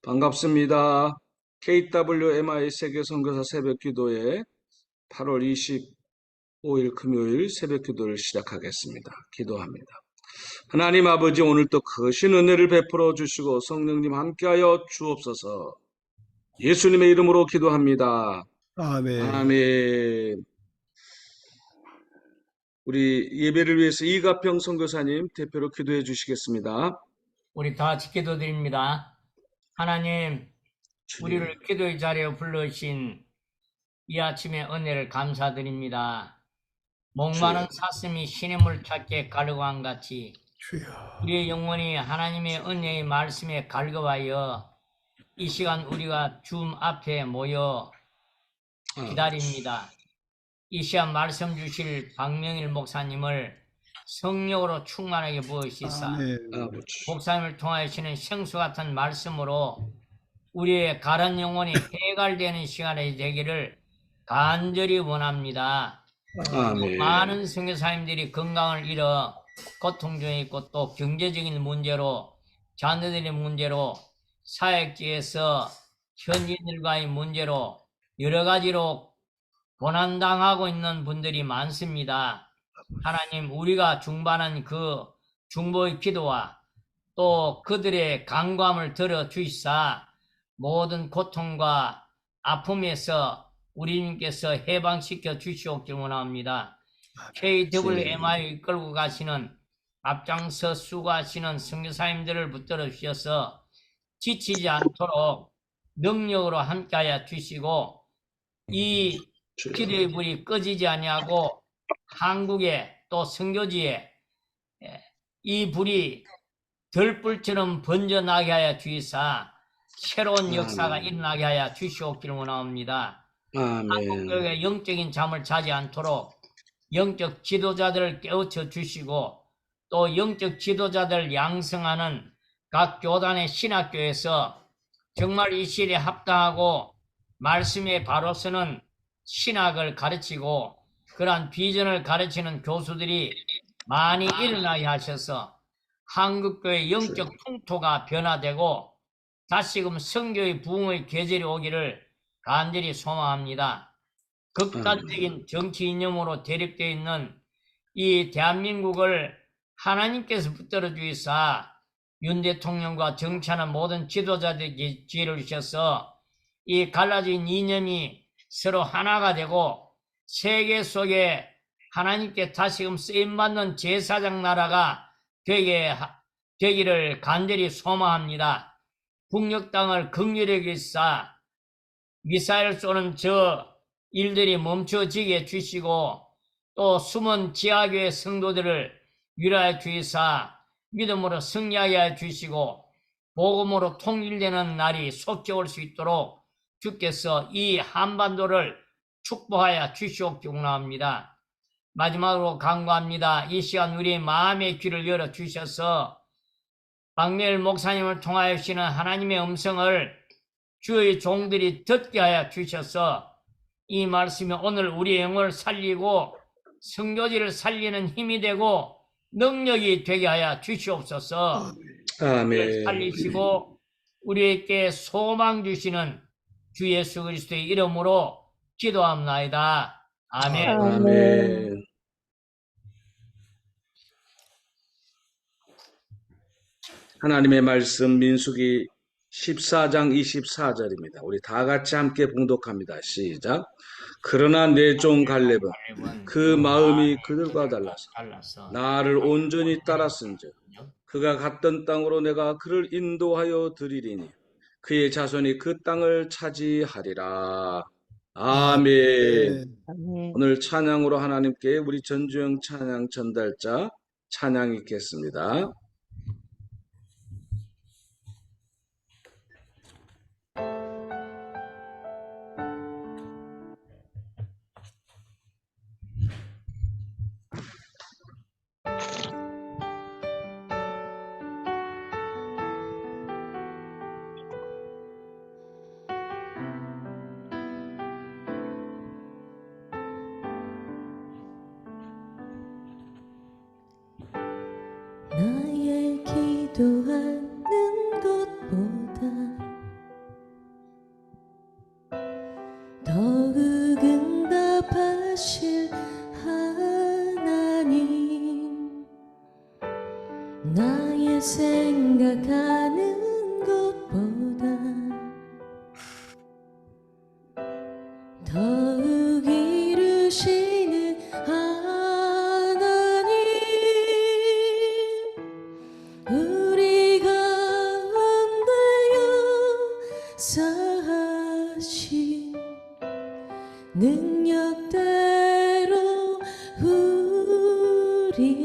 반갑습니다. KWMI 세계선교사 새벽기도회 8월 25일 금요일 새벽기도를 시작하겠습니다. 기도합니다. 하나님 아버지, 오늘 또 크신 은혜를 베풀어 주시고 성령님 함께하여 주옵소서. 예수님의 이름으로 기도합니다. 아멘. 아멘. 우리 예배를 위해서 이가평 선교사님 대표로 기도해 주시겠습니다. 우리 다 같이 기도드립니다. 하나님, 우리를 기도의 자리에 불러주신 이 아침의 은혜를 감사드립니다. 목마른 사슴이 신의 물 찾게 갈구한 같이 주여. 우리의 영혼이 하나님의 은혜의 말씀에 갈급하여 이 시간 우리가 줌 앞에 모여 기다립니다. 이 시간 말씀 주실 박명일 목사님을 성령으로 충만하게 부으시사 아멘. 목사님을 통하시는 생수 같은 말씀으로 우리의 가른 영혼이 해갈되는 시간이 되기를 간절히 원합니다. 아멘. 많은 선교사님들이 건강을 잃어 고통 중에 있고 또 경제적인 문제로 자녀들의 문제로 사역지에서 현지인들과의 문제로 여러 가지로 고난당하고 있는 분들이 많습니다. 하나님, 우리가 중반한 그 중보의 기도와 또 그들의 간구함을 들어주시사 모든 고통과 아픔에서 우리님께서 해방시켜 주시옵길 원합니다. KWMI 이끌고 가시는 앞장서 수고하시는 선교사님들을 붙들어 주셔서 지치지 않도록 능력으로 함께하여 주시고 이 기도의 불이 꺼지지 아니하고 한국에 또 선교지에 이 불이 들불처럼 번져나게 하여 주시사 새로운 역사가 일어나게 하여 주시옵기를 원합니다. 한국교회의 영적인 잠을 자지 않도록 영적 지도자들을 깨우쳐 주시고 또 영적 지도자들 양성하는 각 교단의 신학교에서 정말 이 시대에 합당하고 말씀에 바로 서는 신학을 가르치고 그러한 비전을 가르치는 교수들이 많이 일어나게 하셔서 한국교회의 영적 풍토가 변화되고 다시금 선교의 부흥의 계절이 오기를 간절히 소망합니다. 극단적인 정치 이념으로 대립되어 있는 이 대한민국을 하나님께서 붙들어 주시사 윤 대통령과 정치하는 모든 지도자들에게 지혜를 주셔서 이 갈라진 이념이 서로 하나가 되고 세계 속에 하나님께 다시금 쓰임받는 제사장 나라가 되기를 간절히 소망합니다. 북녘 땅을 긍휼히 여기사 미사일 쏘는 저 일들이 멈춰지게 해주시고 또 숨은 지하교회 성도들을 위로해 주시사 믿음으로 승리하게 해주시고 복음으로 통일되는 날이 속히 올 수 있도록 주께서 이 한반도를 축복하여 주시옵기 원합니다. 마지막으로 간구합니다. 이 시간 우리의 마음의 귀를 열어주셔서 박명일 목사님을 통하여 주시는 하나님의 음성을 주의 종들이 듣게 하여 주셔서 이 말씀이 오늘 우리의 영혼을 살리고 선교지를 살리는 힘이 되고 능력이 되게 하여 주시옵소서. 아멘. 살리시고 우리에게 소망 주시는 주 예수 그리스도의 이름으로 기도합나이다. 아멘. 아멘. 하나님의 말씀 민수기 14장 24절입니다. 우리 다 같이 함께 봉독합니다. 시작. 그러나 내 종 갈렙은 그 마음이 그들과 달라서 나를 온전히 따랐은즉 그가 갔던 땅으로 내가 그를 인도하여 드리리니 그의 자손이 그 땅을 차지하리라. 아멘. 오늘 찬양으로 하나님께 우리 전주영 찬양 전달자 찬양 읽겠습니다. 나의 나의 생각하는 것보다 더욱 이루시는 하나님, 우리 가운데 역사하신 능력대로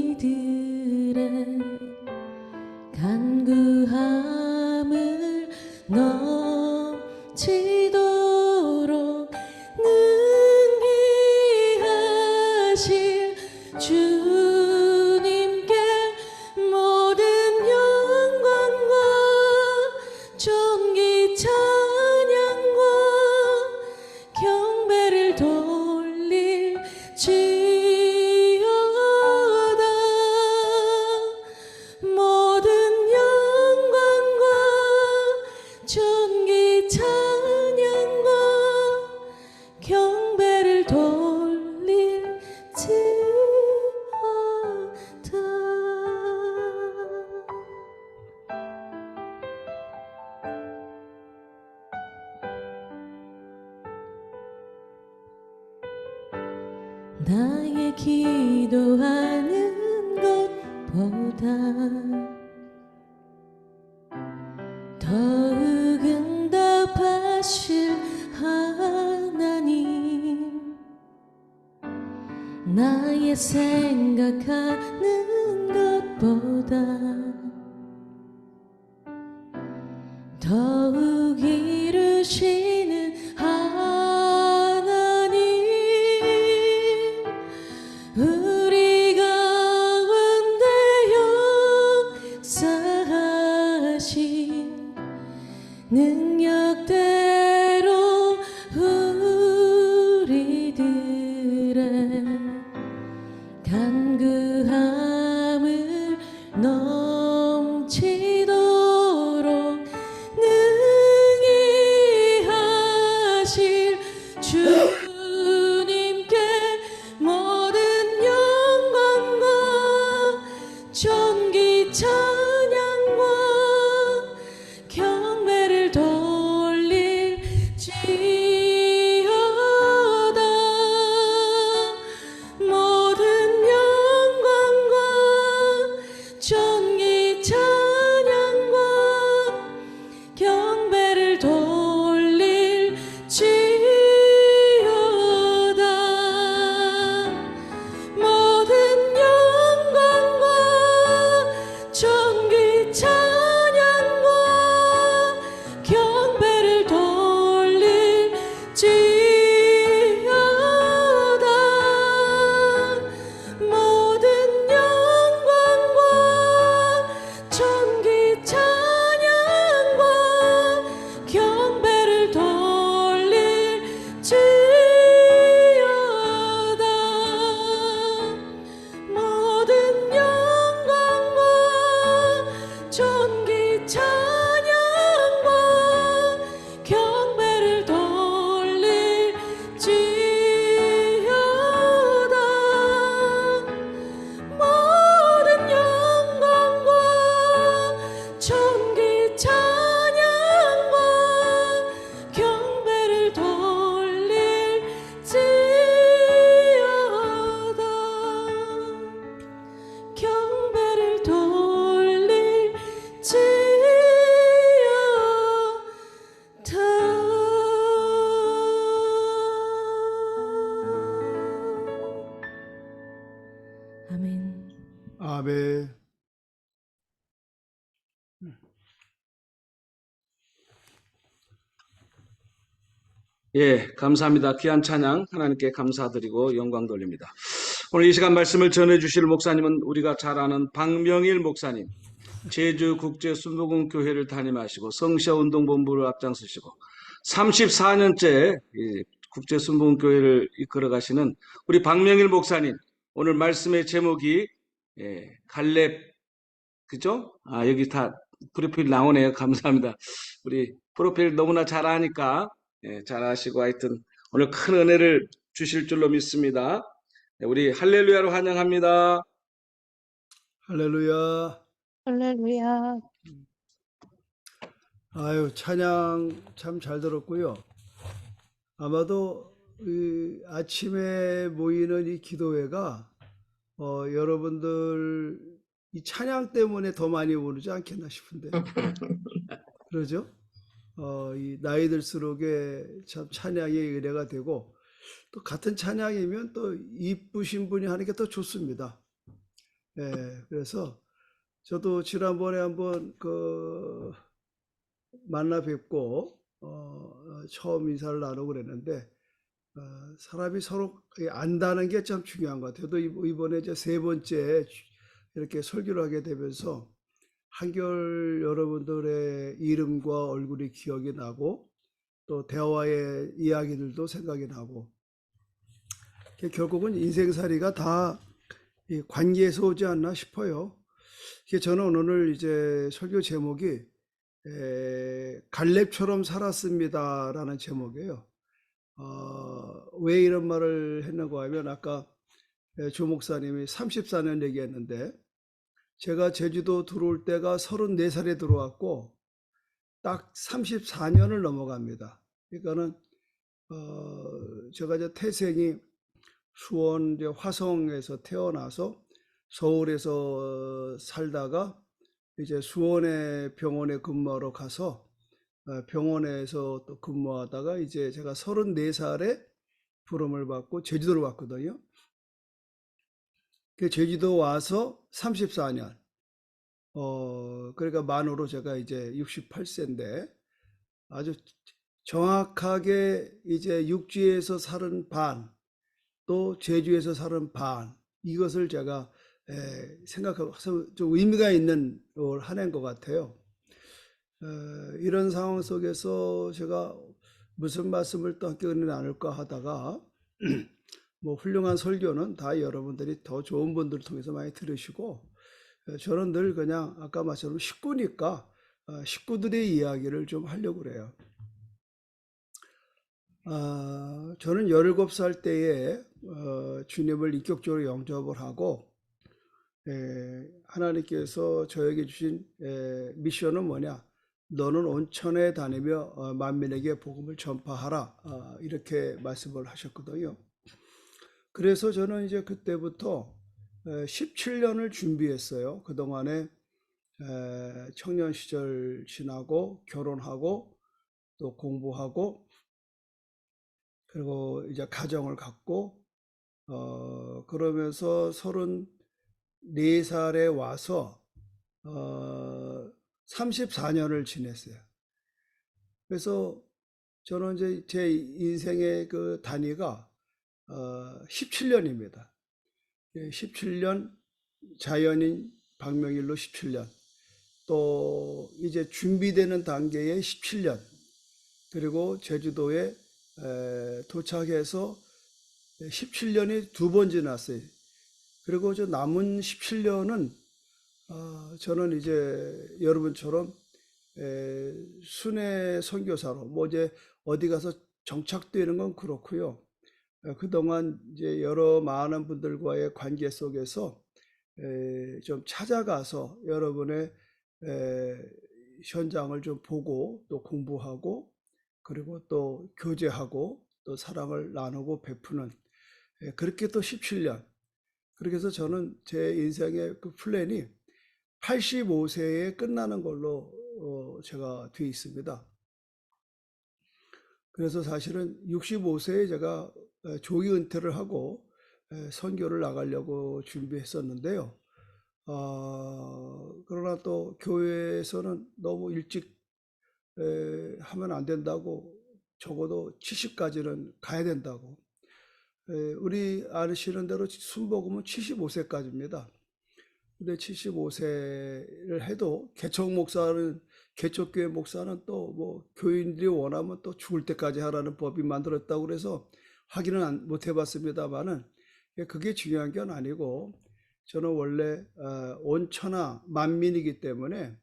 우리들의 간구함을 넘치도록 능히 하실 주님께 모든 영광과 존귀 찬양과 경배를 돌릴지어다. 모든 영광과 존귀 찬양과 경배를 돌릴지어다. 나의 기도하는 것보다 더욱 응답하실 하나님, 나의 생각하는 것보다 더욱 이루시는 하나님, 우리 가운데 역사하신 능력대로 우리들의 간구함을 넘치도록 능히 하실 주님께 모든 영광과 존귀 찬양과 경배를 돌릴지어다. 모든 영광과 존귀 찬양과 경배를 돌릴지어다. 모든 영광과 존귀 찬양과 경배를 돌릴지어다. 모든 영광과 존귀 찬양과 경배를 돌릴지어다. 모든 영광과 존귀 찬양과 경배를 돌릴지어다. 모든 영광과 존귀 찬양과 경배를 돌릴지어다. 경배를 돌릴지어다. 아멘. 아멘. 예, 감사합니다. 귀한 찬양 하나님께 감사드리고 영광 돌립니다. 오늘 이 시간 말씀을 전해주실 목사님은 우리가 잘 아는 박명일 목사님, 제주국제순복음교회를 담임하시고 성시아운동본부를 앞장서시고 34년째 국제순복음교회를 이끌어가시는 우리 박명일 목사님, 오늘 말씀의 제목이 갈렙, 그죠? 여기 다 프로필 나오네요. 감사합니다. 우리 프로필 너무나 잘 아니까 잘 아시고 하여튼 오늘 큰 은혜를 주실 줄로 믿습니다. 우리 할렐루야로 환영합니다. 할렐루야. 할렐루야. 아유, 찬양 참 잘 들었고요. 아마도 이 아침에 모이는 이 기도회가 여러분들 이 찬양 때문에 더 많이 오르지 않겠나 싶은데, 그러죠? 이 나이 들수록에 참 찬양이 의뢰가 되고, 또 같은 찬양이면 또 이쁘신 분이 하는 게 더 좋습니다. 예, 그래서 저도 지난번에 한번 만나 뵙고 처음 인사를 나누고 그랬는데, 사람이 서로 안다는 게 참 중요한 것 같아요. 또 이번에 이제 세 번째 이렇게 설교를 하게 되면서 한결 여러분들의 이름과 얼굴이 기억이 나고, 또 대화의 이야기들도 생각이 나고, 결국은 인생살이가 다 이 관계에서 오지 않나 싶어요. 저는 오늘 이제 설교 제목이 갈렙처럼 살았습니다라는 제목이에요. 왜 이런 말을 했는가 하면, 아까 조 목사님이 34년 얘기했는데, 제가 제주도 들어올 때가 34살에 들어왔고 딱 34년을 넘어갑니다. 그러니까는 제가 이제 태생이 수원 이제 화성에서 태어나서 서울에서 살다가 이제 수원의 병원에 근무하러 가서 병원에서 또 근무하다가 이제 제가 34살에 부름을 받고 제주도로 왔거든요. 그 제주도 와서 34년. 그러니까 만으로 제가 이제 68세인데, 아주 정확하게 이제 육지에서 살은 반, 또 제주에서 살은 반, 이것을 제가 생각하고 좀 의미가 있는 한 해인 것 같아요. 이런 상황 속에서 제가 무슨 말씀을 또 함께 나눌까 하다가 뭐 훌륭한 설교는 다 여러분들이 더 좋은 분들을 통해서 많이 들으시고, 저는 늘 그냥 아까 말씀처럼 식구니까 식구들의 이야기를 좀 하려고 그래요. 저는 17살 때에 주님을 인격적으로 영접을 하고, 하나님께서 저에게 주신 미션은 뭐냐, 너는 온천에 다니며 만민에게 복음을 전파하라, 이렇게 말씀을 하셨거든요. 그래서 저는 이제 그때부터 17년을 준비했어요. 그동안에 청년 시절 지나고 결혼하고 또 공부하고, 그리고 이제 가정을 갖고 그러면서 34살에 와서 34년을 지냈어요. 그래서 저는 이제 제 인생의 그 단위가 17년입니다. 17년, 자연인 박명일로 17년, 또 이제 준비되는 단계에 17년, 그리고 제주도에 도착해서 17년이 두 번 지났어요. 그리고 저 남은 17년은 저는 이제 여러분처럼 순회 선교사로 뭐 이제 어디 가서 정착되는 건 그렇고요. 그동안 이제 여러 많은 분들과의 관계 속에서 좀 찾아가서 여러분의 현장을 좀 보고 또 공부하고, 그리고 또 교제하고 또 사랑을 나누고 베푸는, 그렇게 또 17년. 그렇게 해서 저는 제 인생의 그 플랜이 85세에 끝나는 걸로 제가 되어 있습니다. 그래서 사실은 65세에 제가 조기 은퇴를 하고 선교를 나가려고 준비했었는데요. 그러나 또 교회에서는 너무 일찍 하면 안 된다고, 적어도 70까지는 가야 된다고. 우리 아시는 대로 순복음은 75세까지입니다. 근데 75세를 해도 개척교회 목사는 또 뭐 교인들이 원하면 또 죽을 때까지 하라는 법이 만들었다고 그래서 확인은 못 해봤습니다만은, 그게 중요한 건 아니고, 저는 원래 온천하 만민이기 때문에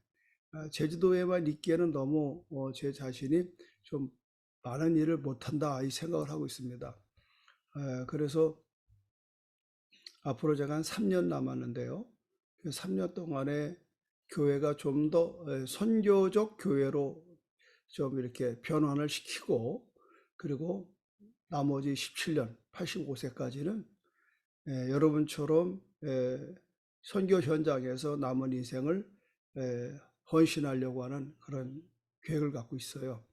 제주도에만 있기에는 너무 제 자신이 좀 많은 일을 못한다, 이 생각을 하고 있습니다. 그래서 앞으로 제가 한 3년 남았는데요. 그 3년 동안에 교회가 좀 더 선교적 교회로 좀 이렇게 변환을 시키고, 그리고 나머지 17년, 85세까지는 여러분처럼 선교 현장에서 남은 인생을 헌신하려고 하는 그런 계획을 갖고 있어요.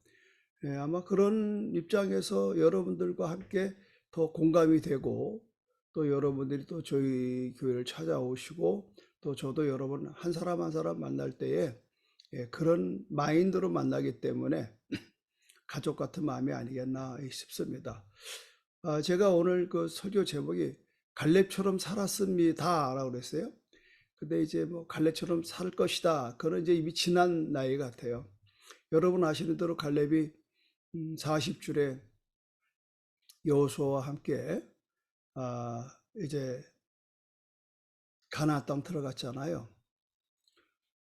아마 그런 입장에서 여러분들과 함께 더 공감이 되고, 또 여러분들이 또 저희 교회를 찾아오시고, 또 저도 여러분 한 사람 한 사람 만날 때에 그런 마인드로 만나기 때문에 가족 같은 마음이 아니겠나 싶습니다. 제가 오늘 그 설교 제목이 갈렙처럼 살았습니다 라고 그랬어요. 근데 이제 뭐 갈렙처럼 살 것이다, 그런 이제 이미 지난 나이 같아요. 여러분 아시는 대로 갈렙이 40줄에 여호수아와 함께 이제 가나안 땅 들어갔잖아요.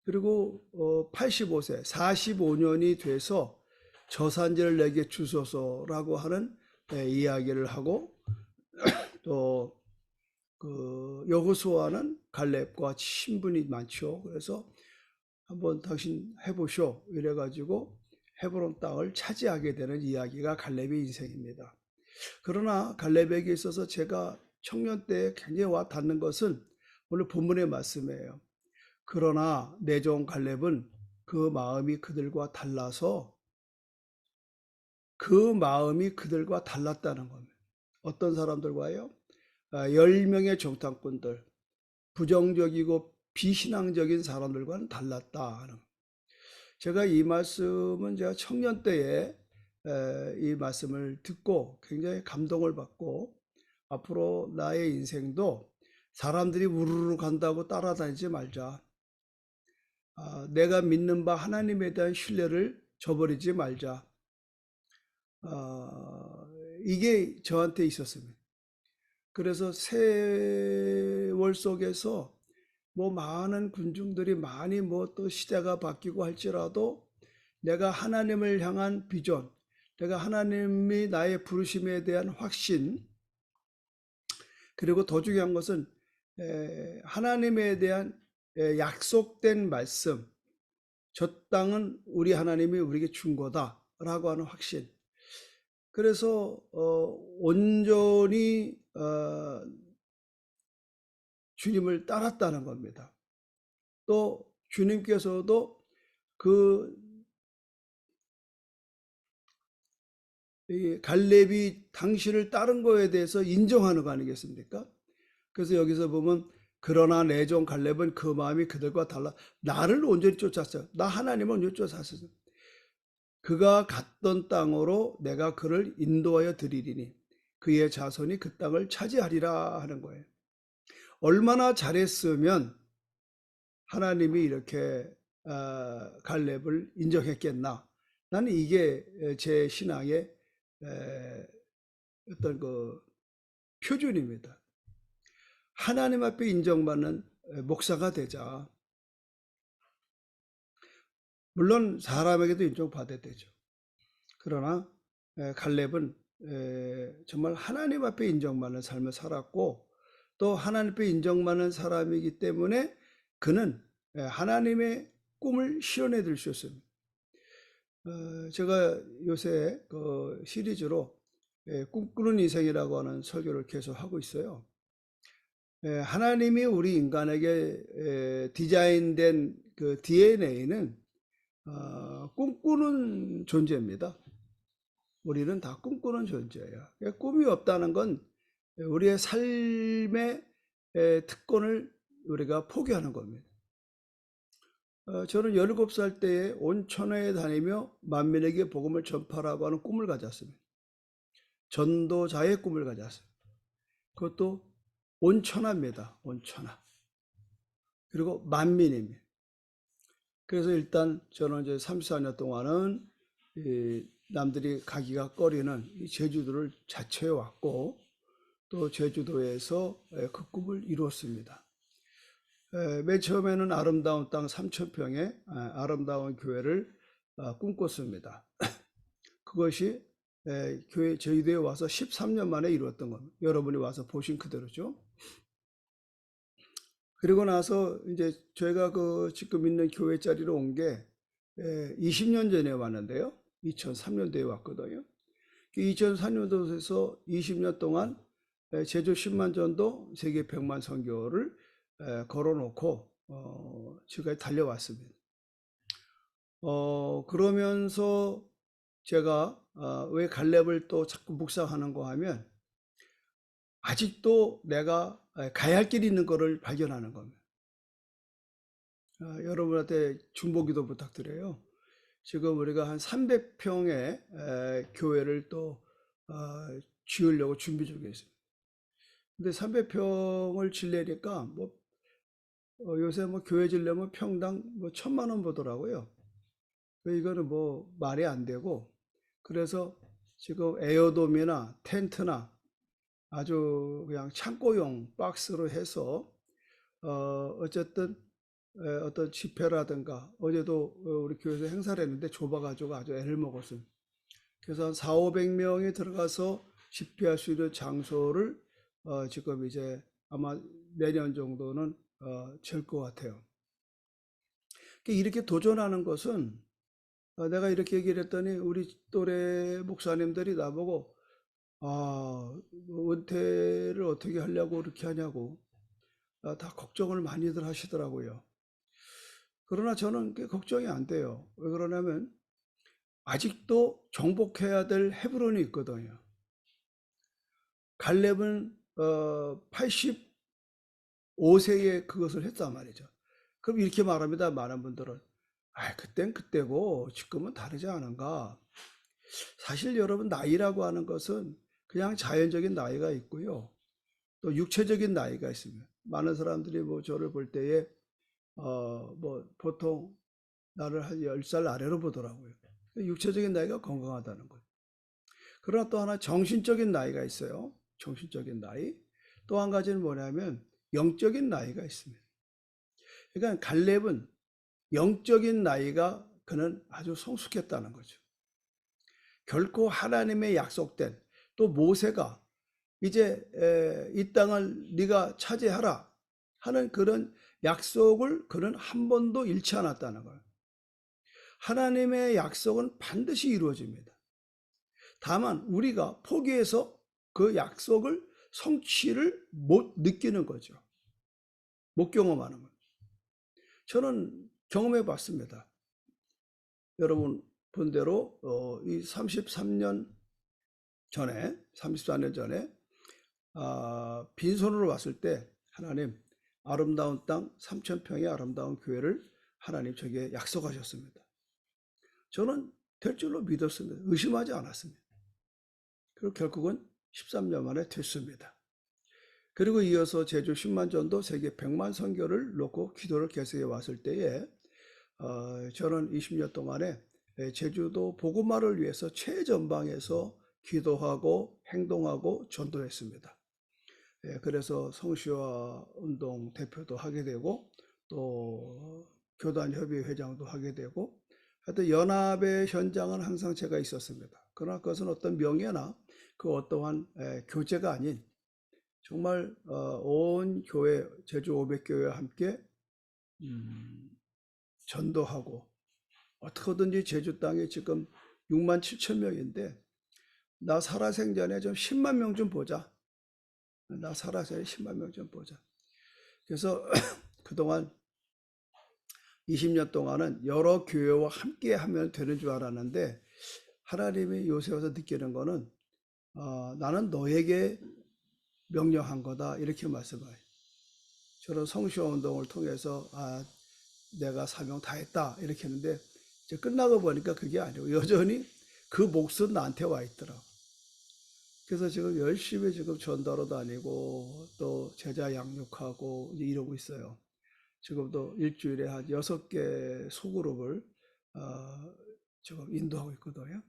그리고 85세 45년이 돼서 저산지를 내게 주소서라고 하는 이야기를 하고, 또 그 여호수아는 갈렙과 친분이 많죠. 그래서 한번 당신 해보쇼 이래가지고 헤브론 땅을 차지하게 되는 이야기가 갈렙의 인생입니다. 그러나 갈렙에게 있어서 제가 청년 때 굉장히 와 닿는 것은 오늘 본문의 말씀이에요. 그러나 내 종 갈렙은 그 마음이 그들과 달라서, 그 마음이 그들과 달랐다는 겁니다. 어떤 사람들과요? 10명의 정탐꾼들, 부정적이고 비신앙적인 사람들과는 달랐다 하는. 제가 이 말씀은 제가 청년 때에 이 말씀을 듣고 굉장히 감동을 받고, 앞으로 나의 인생도 사람들이 우르르 간다고 따라다니지 말자. 내가 믿는 바 하나님에 대한 신뢰를 저버리지 말자. 이게 저한테 있었습니다. 그래서 세월 속에서 뭐 많은 군중들이 많이 뭐 또 시대가 바뀌고 할지라도 내가 하나님을 향한 비전, 내가 하나님이 나의 부르심에 대한 확신, 그리고 더 중요한 것은 하나님에 대한 약속된 말씀, 저 땅은 우리 하나님이 우리에게 준 거다라고 하는 확신. 그래서 온전히 주님을 따랐다는 겁니다. 또 주님께서도 이 갈렙이 당신을 따른 거에 대해서 인정하는 거 아니겠습니까? 그래서 여기서 보면 그러나 내 종 갈렙은 그 마음이 그들과 달라. 나를 온전히 쫓았어요. 나 하나님을 온전히 쫓았어요. 그가 갔던 땅으로 내가 그를 인도하여 드리리니 그의 자손이 그 땅을 차지하리라 하는 거예요. 얼마나 잘했으면 하나님이 이렇게 갈렙을 인정했겠나. 나는 이게 제 신앙의 어떤 그 표준입니다. 하나님 앞에 인정받는 목사가 되자. 물론 사람에게도 인정받아야 되죠. 그러나 갈렙은 정말 하나님 앞에 인정받는 삶을 살았고, 또 하나님 앞에 인정받는 사람이기 때문에 그는 하나님의 꿈을 실현해 드릴 수 있습니다. 제가 요새 그 시리즈로 꿈꾸는 인생이라고 하는 설교를 계속 하고 있어요. 하나님이 우리 인간에게 디자인된 그 DNA는 꿈꾸는 존재입니다. 우리는 다 꿈꾸는 존재예요. 꿈이 없다는 건 우리의 삶의 특권을 우리가 포기하는 겁니다. 저는 17살 때에 온천회에 다니며 만민에게 복음을 전파라고 하는 꿈을 가졌습니다. 전도자의 꿈을 가졌어요. 그것도 온천합니다. 온천하. 그리고 만민입니다. 그래서 일단 저는 이제 34년 동안은 남들이 가기가 꺼리는 이 제주도를 자처해 왔고, 또 제주도에서 그 꿈을 이루었습니다. 맨 처음에는 아름다운 땅 3,000평의 아름다운 교회를 꿈꿨습니다. 그것이 교회 제주도에 와서 13년 만에 이루었던 겁니다. 여러분이 와서 보신 그대로죠. 그리고 나서 이제 저희가 그 지금 있는 교회 자리로 온 게 20년 전에 왔는데요. 2003년도에 왔거든요. 2004년도에서 20년 동안 제주 10만 전도, 세계 100만 선교를 걸어놓고 지금까지 달려왔습니다. 그러면서 제가 왜 갈렙을 또 자꾸 묵상하는가 하면 아직도 내가 가야 할 길이 있는 것을 발견하는 겁니다. 여러분한테 중보기도 부탁드려요. 지금 우리가 한 300평의 교회를 또 지으려고 준비 중에 있습니다. 근데 300평을 지려니까 뭐 요새 뭐 교회 지려면 평당 뭐 1,000만 원 보더라고요. 이거는 뭐 말이 안 되고, 그래서 지금 에어돔이나 텐트나 아주 그냥 창고용 박스로 해서 어쨌든 어떤 집회라든가, 어제도 우리 교회에서 행사를 했는데 좁아가지고 아주 애를 먹었어요. 그래서 한 400~500명이 들어가서 집회할 수 있는 장소를 지금 이제 아마 내년 정도는 질 것 같아요. 이렇게 도전하는 것은 내가 이렇게 얘기를 했더니 우리 또래 목사님들이 나보고 은퇴를 어떻게 하려고 그렇게 하냐고 다 걱정을 많이들 하시더라고요. 그러나 저는 그게 걱정이 안 돼요. 왜 그러냐면 아직도 정복해야 될 헤브론이 있거든요. 갈렙은 85세에 그것을 했단 말이죠. 그럼 이렇게 말합니다. 많은 분들은 그땐 그때고 지금은 다르지 않은가. 사실 여러분, 나이라고 하는 것은 그냥 자연적인 나이가 있고요, 또 육체적인 나이가 있습니다. 많은 사람들이 뭐 저를 볼 때에 뭐 보통 나를 한 10살 아래로 보더라고요. 육체적인 나이가 건강하다는 거예요. 그러나 또 하나 정신적인 나이가 있어요. 정신적인 나이. 또 한 가지는 뭐냐면 영적인 나이가 있습니다. 그러니까 갈렙은 영적인 나이가 그는 아주 성숙했다는 거죠. 결코 하나님의 약속된, 또 모세가 이제 이 땅을 네가 차지하라 하는 그런 약속을 그는 한 번도 잃지 않았다는 거예요. 하나님의 약속은 반드시 이루어집니다. 다만 우리가 포기해서 그 약속을 성취를 못 느끼는 거죠. 못 경험하는 거예요. 저는 경험해 봤습니다. 여러분 본대로 이 34년 전에 빈손으로 왔을 때 하나님 아름다운 땅 3,000평의 아름다운 교회를 하나님 저에게 약속하셨습니다. 저는 될 줄로 믿었습니다. 의심하지 않았습니다. 그리고 결국은 13년 만에 됐습니다. 그리고 이어서 제주 10만 전도, 세계 100만 선교를 놓고 기도를 계속해 왔을 때에 저는 20년 동안에 제주도 복음화를 위해서 최전방에서 기도하고 행동하고 전도했습니다. 그래서 성시화 운동 대표도 하게 되고, 또 교단협의 회장도 하게 되고, 하여튼 연합의 현장은 항상 제가 있었습니다. 그러나 그것은 어떤 명예나 그 어떠한 교제가 아닌, 정말 온 교회, 제주 500교회와 함께 전도하고, 어떻게든지 제주 땅에 지금 6만 7천 명인데 나 살아생전에 좀 10만 명 좀 보자. 나 살아생전에 10만 명 좀 보자. 그래서 그동안 20년 동안은 여러 교회와 함께 하면 되는 줄 알았는데, 하나님이 요새 와서 느끼는 거는 나는 너에게 명령한 거다, 이렇게 말씀해요. 저는 성시화 운동을 통해서 내가 사명 다 했다 이렇게 했는데, 이제 끝나고 보니까 그게 아니고 여전히 그 몫은 나한테 와 있더라고. 그래서 지금 열심히 지금 전도하러 다니고 또 제자 양육하고 이러고 있어요. 지금도 일주일에 한 6개 소그룹을 지금 인도하고 있거든요.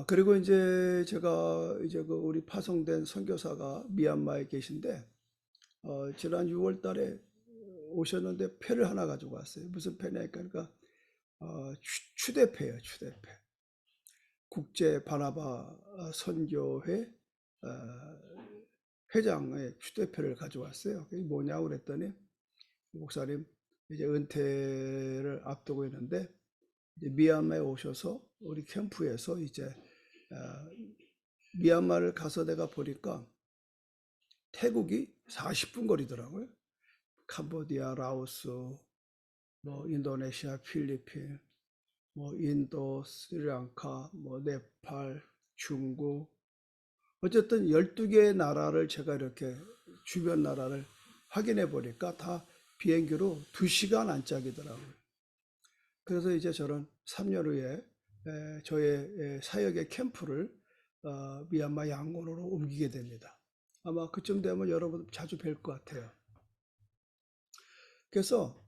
그리고 이제 제가 이제 그 우리 파송된 선교사가 미얀마에 계신데 지난 6월 달에 오셨는데 패를 하나 가지고 왔어요. 무슨 패냐니까, 그러니까 추대패예요. 추대패. 국제 바나바 선교회 회장의 휴대표를 가져왔어요. 그게 뭐냐고 그랬더니 목사님 이제 은퇴를 앞두고 있는데 이제 미얀마에 오셔서 우리 캠프에서 이제 미얀마를 가서 내가 보니까 태국이 40분 거리더라고요. 캄보디아, 라오스, 뭐 인도네시아, 필리핀, 뭐 인도, 스리랑카, 뭐 네팔, 중국, 어쨌든 12개의 나라를 제가 이렇게 주변 나라를 확인해 보니까 다 비행기로 2시간 안짝이더라고요. 그래서 이제 저는 3년 후에 저의 사역의 캠프를 미얀마 양곤으로 옮기게 됩니다. 아마 그쯤 되면 여러분 자주 뵐 것 같아요. 그래서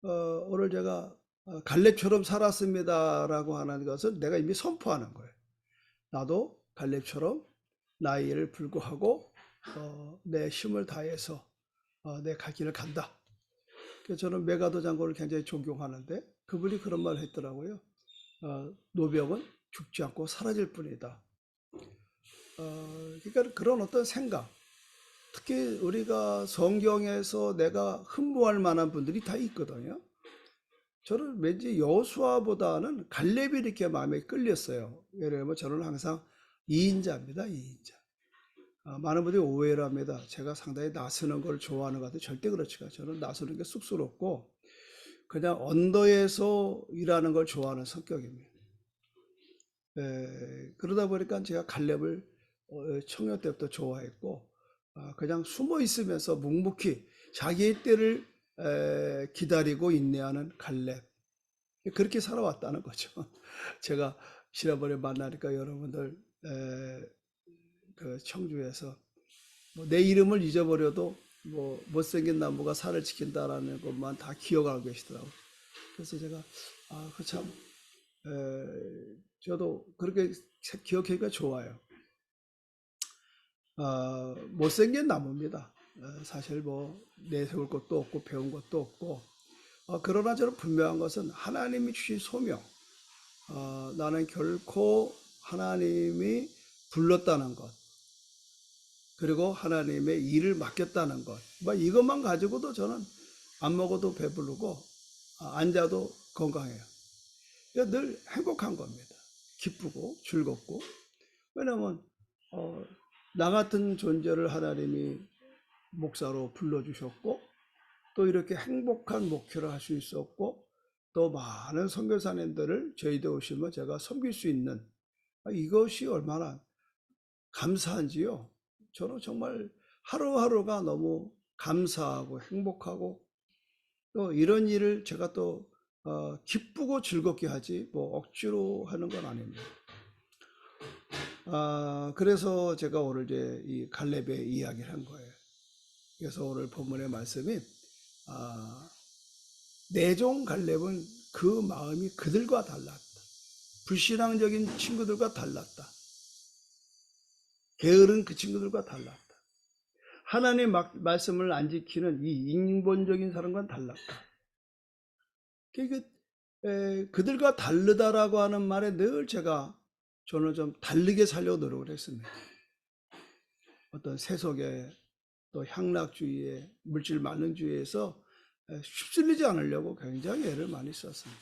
오늘 제가 갈렙처럼 살았습니다라고 하는 것은 내가 이미 선포하는 거예요. 나도 갈렙처럼 나이를 불구하고 내 힘을 다해서 내 갈 길을 간다. 그래서 저는 메가더 장군을 굉장히 존경하는데 그분이 그런 말을 했더라고요. 노병은 죽지 않고 사라질 뿐이다. 그러니까 그런 어떤 생각, 특히 우리가 성경에서 내가 흠모할 만한 분들이 다 있거든요. 저는 왠지 여호수아보다는 갈렙이 이렇게 마음에 끌렸어요. 왜냐하면 저는 항상 2인자입니다. 2인자. 많은 분들이 오해를 합니다. 제가 상당히 나서는 걸 좋아하는 것 같아요. 절대 그렇지가 않아요. 저는 나서는 게 쑥스럽고 그냥 언더에서 일하는 걸 좋아하는 성격입니다. 그러다 보니까 제가 갈렙을 청년 때부터 좋아했고 그냥 숨어 있으면서 묵묵히 자기의 때를 기다리고 인내하는 갈렙, 그렇게 살아왔다는 거죠. 제가 지난번에 만나니까 여러분들 그 청주에서 뭐 내 이름을 잊어버려도 뭐 못생긴 나무가 산을 지킨다라는 것만 다 기억하고 계시더라고요. 그래서 제가 참 저도 그렇게 기억하기가 좋아요. 못생긴 나무입니다. 사실 뭐 내세울 것도 없고 배운 것도 없고 그러나 저는 분명한 것은 하나님이 주신 소명, 나는 결코 하나님이 불렀다는 것, 그리고 하나님의 일을 맡겼다는 것, 이것만 가지고도 저는 안 먹어도 배부르고 앉아도 건강해요. 그러니까 늘 행복한 겁니다. 기쁘고 즐겁고. 왜냐하면 나 같은 존재를 하나님이 목사로 불러주셨고 또 이렇게 행복한 목회를 할 수 있었고 또 많은 선교사님들을 저희들 오시면 제가 섬길 수 있는 이것이 얼마나 감사한지요. 저는 정말 하루하루가 너무 감사하고 행복하고 또 이런 일을 제가 또 기쁘고 즐겁게 하지 뭐 억지로 하는 건 아닙니다. 그래서 제가 오늘 이제 이 갈렙의 이야기를 한 거예요. 그래서 오늘 본문의 말씀이 내종 갈렙은 그 마음이 그들과 달랐다. 불신앙적인 친구들과 달랐다. 게으른 그 친구들과 달랐다. 하나님의 말씀을 안 지키는 이 인본적인 사람과는 달랐다. 그러니까 그들과 다르다라고 하는 말에 늘 저는 좀 다르게 살려고 노력을 했습니다. 어떤 세속의 또 향락주의의 물질 만능주의에서 휩쓸리지 않으려고 굉장히 애를 많이 썼습니다.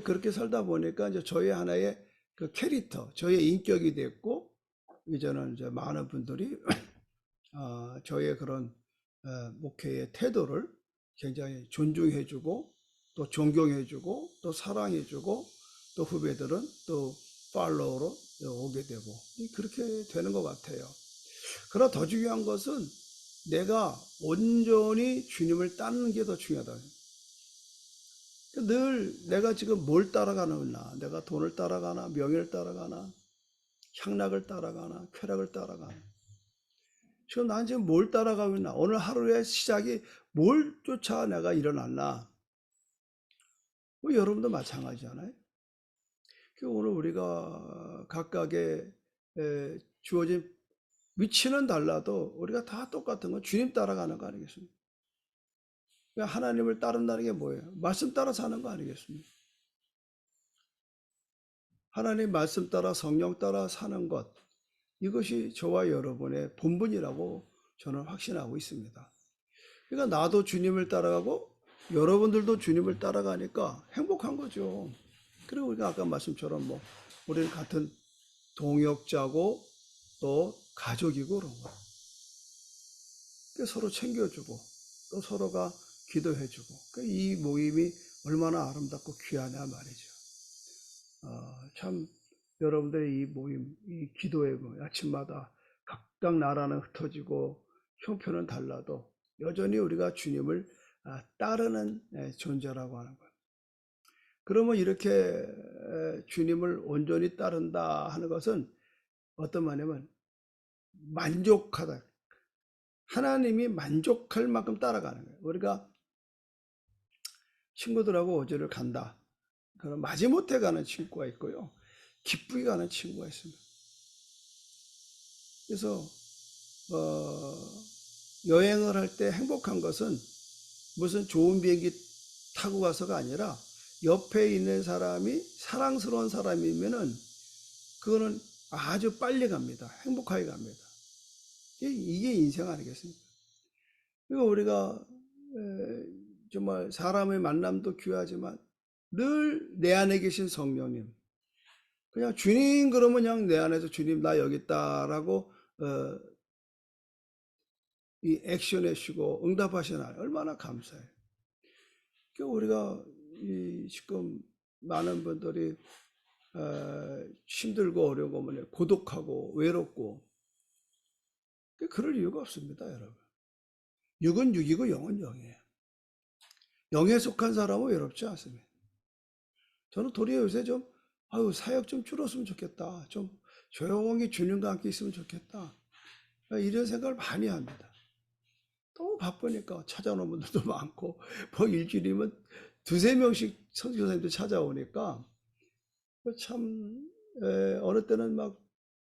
그렇게 살다 보니까 이제 저의 하나의 그 캐릭터, 저의 인격이 됐고 이제는 이제 많은 분들이 저의 그런 목회의 태도를 굉장히 존중해주고 또 존경해주고 또 사랑해주고 또 후배들은 또 팔로우로 오게 되고 그렇게 되는 것 같아요. 그러나 더 중요한 것은 내가 온전히 주님을 따르는 게 더 중요하다. 늘 내가 지금 뭘 따라가나, 내가 돈을 따라가나, 명예를 따라가나, 향락을 따라가나, 쾌락을 따라가나. 지금 난 지금 뭘 따라가고 있나? 오늘 하루의 시작이 뭘 쫓아 내가 일어났나? 뭐 여러분도 마찬가지잖아요. 오늘 우리가 각각의 주어진 위치는 달라도 우리가 다 똑같은 건 주님 따라가는 거 아니겠습니까? 하나님을 따른다는 게 뭐예요? 말씀 따라 사는 거 아니겠습니까? 하나님 말씀 따라 성령 따라 사는 것, 이것이 저와 여러분의 본분이라고 저는 확신하고 있습니다. 그러니까 나도 주님을 따라가고 여러분들도 주님을 따라가니까 행복한 거죠. 그리고 우리가 아까 말씀처럼 뭐 우리는 같은 동역자고 또 가족이고 그런 거예요. 서로 챙겨주고 또 서로가 기도해주고 이 모임이 얼마나 아름답고 귀하냐 말이죠. 참 여러분들의 이 모임, 이 기도의 모임, 아침마다 각각 나라는 흩어지고 형편은 달라도 여전히 우리가 주님을 따르는 존재라고 하는 거예요. 그러면 이렇게 주님을 온전히 따른다 하는 것은 어떤 말이냐면 만족하다. 하나님이 만족할 만큼 따라가는 거예요. 우리가 친구들하고 어디를 간다. 그럼 마지못해 가는 친구가 있고요. 기쁘게 가는 친구가 있습니다. 그래서 여행을 할 때 행복한 것은 무슨 좋은 비행기 타고 가서가 아니라 옆에 있는 사람이 사랑스러운 사람이면은 그거는 아주 빨리 갑니다. 행복하게 갑니다. 이게 인생 아니겠습니까? 그러니까 우리가 정말 사람의 만남도 귀하지만 늘 내 안에 계신 성령님, 그냥 주님 그러면 그냥 내 안에서 주님 나 여기 있다라고 이 액션해 주시고 응답하시는 하나님 얼마나 감사해요. 그러니까 우리가 지금 많은 분들이 힘들고 어려운 거면 고독하고 외롭고 그럴 이유가 없습니다, 여러분. 육은 육이고 영은 영이에요. 영에 속한 사람은 외롭지 않습니다. 저는 도리어 요새 좀 사역 좀 줄었으면 좋겠다. 좀 조용히 주님과 함께 있으면 좋겠다. 이런 생각을 많이 합니다. 너무 바쁘니까 찾아오는 분들도 많고 뭐 일주일이면 두세 명씩 선교사님들 찾아오니까 참 어느 때는 막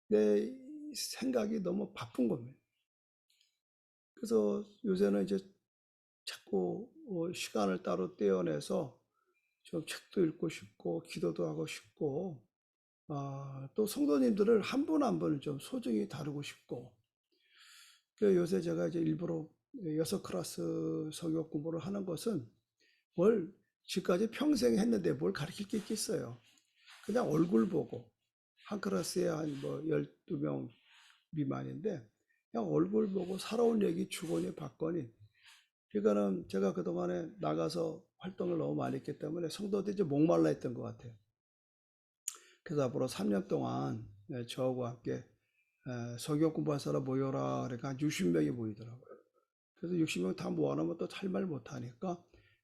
내 생각이 너무 바쁜 겁니다. 그래서 요새는 이제 자꾸 시간을 따로 떼어내서 좀 책도 읽고 싶고 기도도 하고 싶고 또 성도님들을 한 분 한 분을 좀 소중히 다루고 싶고 그래서 요새 제가 이제 일부러 6클래스 성역 공부를 하는 것은 뭘 지금까지 평생 했는데 뭘 가르칠 게 있겠어요. 그냥 얼굴 보고 한 클래스에 한 뭐 12명 미만인데 그냥 얼굴 보고 살아온 얘기 주거니 받거니 그러니까는 제가 그동안에 나가서 활동을 너무 많이 했기 때문에 성도들이 이제 목말라 했던 것 같아요. 그래서 앞으로 3년 동안 저하고 함께 성경 공부할 사람 모여라 그러니까 한 60명이 모이더라고요. 그래서 60명 다 모아놓으면 또 할 말 못하니까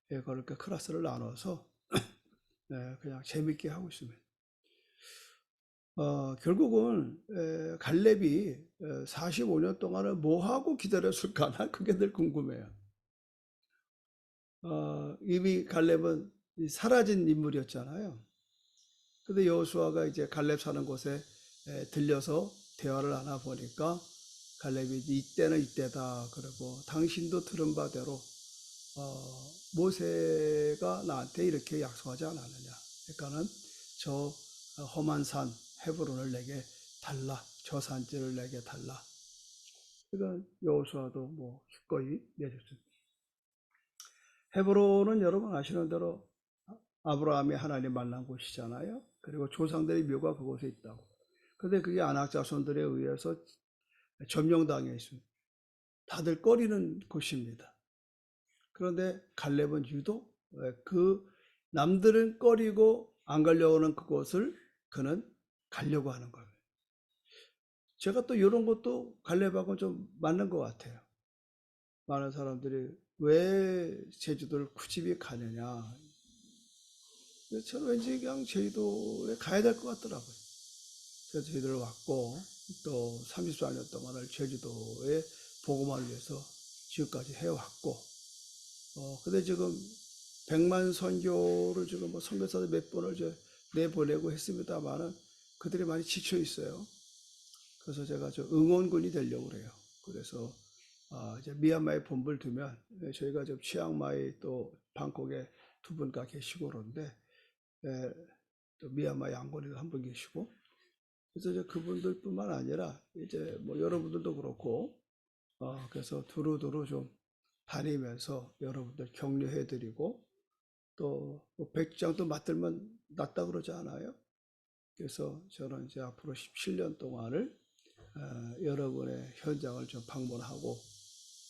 그렇게 클래스를 나눠서 그냥 재밌게 하고 있습니다. 결국은 갈렙이 45년 동안을 뭐하고 기다렸을까? 난 그게 늘 궁금해요. 이미 갈렙은 사라진 인물이었잖아요. 근데 여호수아가 이제 갈렙 사는 곳에 들려서 대화를 하나 보니까 갈렙이 이때는 이때다 그러고 당신도 들은 바대로 모세가 나한테 이렇게 약속하지 않았느냐. 그러니까는 저 험한 산 헤브론을 내게 달라. 저 산지를 내게 달라. 그러니까 여호수아도 뭐 기꺼이 내줬습니다. 헤브론은 여러분 아시는 대로 아브라함이 하나님 만난 곳이잖아요. 그리고 조상들의 묘가 그곳에 있다고. 그런데 그게 아낙 자손들에 의해서 점령당해 있습니다. 다들 꺼리는 곳입니다. 그런데 갈렙은 유독 그 남들은 꺼리고 안 가려고 하는 그곳을 그는 가려고 하는 거예요. 제가 또 이런 것도 갈렙하고 좀 맞는 것 같아요. 많은 사람들이 왜 제주도를 굳이 가느냐. 저는 왠지 그냥 제주도에 가야 될 것 같더라고요. 그래서 제주도를 왔고 또 34년 동안을 제주도에 복음화를 위해서 지금까지 해왔고 근데 지금 100만 선교를 지금 뭐 선교사들 몇 번을 이제 내보내고 했습니다만은 그들이 많이 지쳐 있어요. 그래서 제가 저 응원군이 되려고 그래요. 그래서 이제 미얀마에 본부를 두면 저희가 지금 치앙마이 또 방콕에 두 분가 계시고 그런데 또 미얀마 양곤에도 한 분 계시고 그래서 이제 그분들뿐만 아니라 이제 뭐 여러분들도 그렇고 그래서 두루두루 좀 다니면서 여러분들 격려해드리고 또뭐 백장도 맞들면 낫다 그러지 않아요? 그래서 저는 이제 앞으로 17년 동안을 여러분의 현장을 좀 방문하고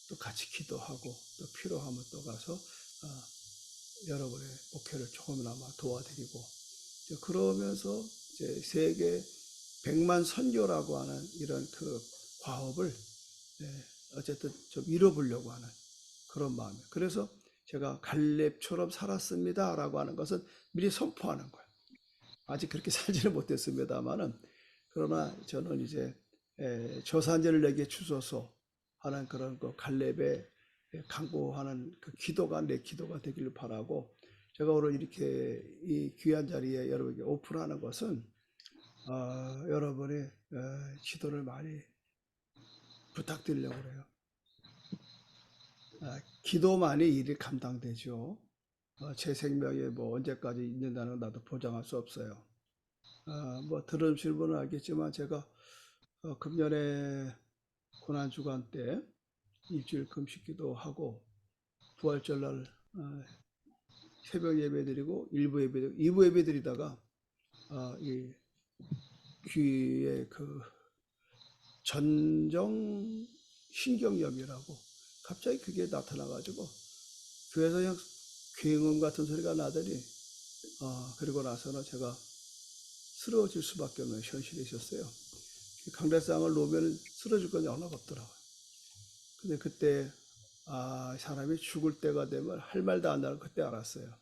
또 같이 기도하고 또 필요하면 또 가서 여러분의 목회를 조금이나마 도와드리고 이제 그러면서 이제 세계 100만 선교라고 하는 이런 그 과업을 어쨌든 좀 이뤄보려고 하는 그런 마음이에요. 그래서 제가 갈렙처럼 살았습니다라고 하는 것은 미리 선포하는 거예요. 아직 그렇게 살지는 못했습니다만은 그러나 저는 이제 저산전을 내게 주소서 하는 그런 그 갈렙의 간구하는 그 기도가 내 기도가 되기를 바라고 제가 오늘 이렇게 이 귀한 자리에 여러분에게 오픈하는 것은 여러분의 기도를 많이 부탁드리려고 그래요. 기도만이 일이 감당되죠. 제 생명이 뭐 언제까지 있는다는 나도 보장할 수 없어요. 뭐 들으실 분은 알겠지만 제가 금년에 고난주간 때 일주일 금식기도 하고 부활절날 새벽 예배 드리고 일부 예배 드리고 2부 예배 드리다가 이 귀에 그 전정 신경염이라고 갑자기 그게 나타나가지고 교회에서 그냥 굉음 같은 소리가 나더니 그리고 나서는 제가 쓰러질 수밖에 없는 현실이 있었어요. 강대상을 놓으면 쓰러질 건 연락 없더라고요. 근데 그때 사람이 죽을 때가 되면 할 말도 안 나는 그때 알았어요.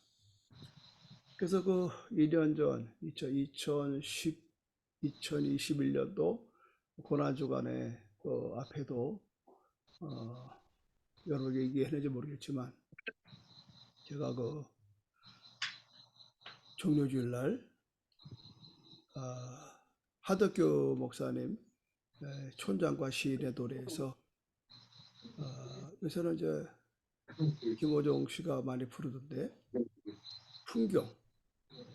그래서 그 2년 전 2021년도 고난주간에 그 앞에도 여러분에게 얘기했는지 모르겠지만 제가 그 종료주일날 하덕교 목사님 촌장과 시인의 노래에서 요새는 이제 김호종 씨가 많이 부르던데 풍경,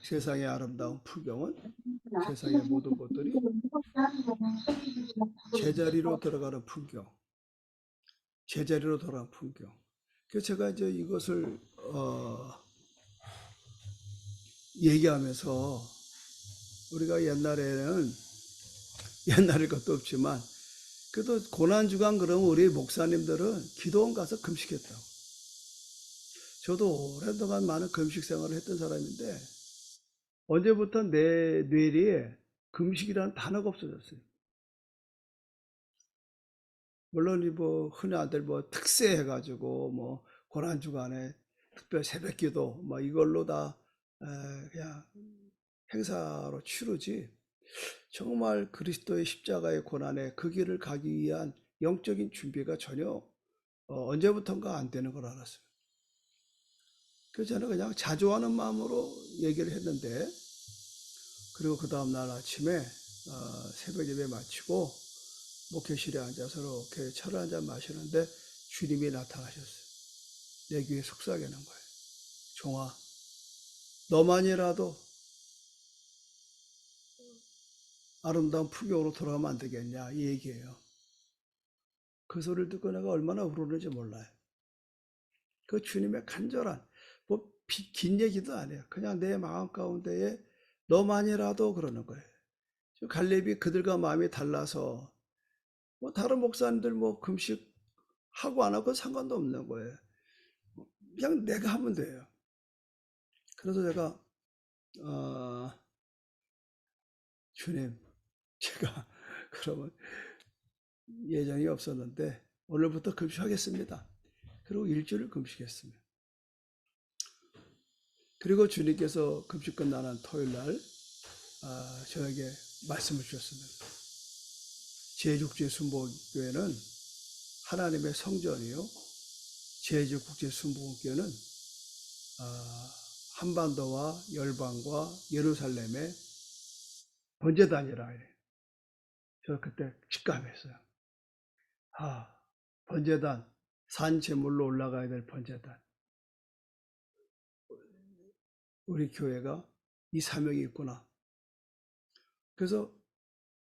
세상의 아름다운 풍경은 세상의 모든 것들이 제자리로 들어가는 풍경, 제자리로 돌아가는 풍경. 그래서 제가 이제 이것을 얘기하면서 우리가 옛날일 것도 없지만 그래도 고난주간 그러면 우리 목사님들은 기도원 가서 금식했다고. 저도 오랫동안 많은 금식 생활을 했던 사람인데 언제부터 내 뇌리에 금식이라는 단어가 없어졌어요. 물론 뭐 흔히들 뭐 특세 해가지고 뭐 고난주간에 특별 새벽기도 뭐 이걸로 다 그냥 행사로 치르지 정말 그리스도의 십자가의 고난에 그 길을 가기 위한 영적인 준비가 전혀 언제부턴가 안 되는 걸 알았어요. 그래서 저는 그냥 자조하는 마음으로 얘기를 했는데 그리고 그 다음날 아침에 새벽 예배 마치고 목회실에 앉아서 이렇게 차를 한잔 마시는데 주님이 나타나셨어요. 내 귀에 속삭이는 거예요. 종아, 너만이라도 아름다운 풍경으로 돌아가면 안 되겠냐 이 얘기예요. 그 소리를 듣고 내가 얼마나 울었는지 몰라요. 그 주님의 간절한 뭐 긴 얘기도 아니에요. 그냥 내 마음 가운데에 너만이라도 그러는 거예요. 갈렙이 그들과 마음이 달라서 뭐 다른 목사님들 뭐 금식 하고 안 하고 상관도 없는 거예요. 그냥 내가 하면 돼요. 그래서 제가 주님, 제가 그러면 예정이 없었는데 오늘부터 금식하겠습니다. 그리고 일주일을 금식했습니다. 그리고 주님께서 금식 끝나는 토요일날 저에게 말씀을 주셨습니다. 제주국제순복음교회는 하나님의 성전이요. 제주국제순복음교회는 한반도와 열방과 예루살렘의 번제단이라 해요. 저 그때 직감했어요. 번제단, 산 제물로 올라가야 될 번제단. 우리 교회가 이 사명이 있구나. 그래서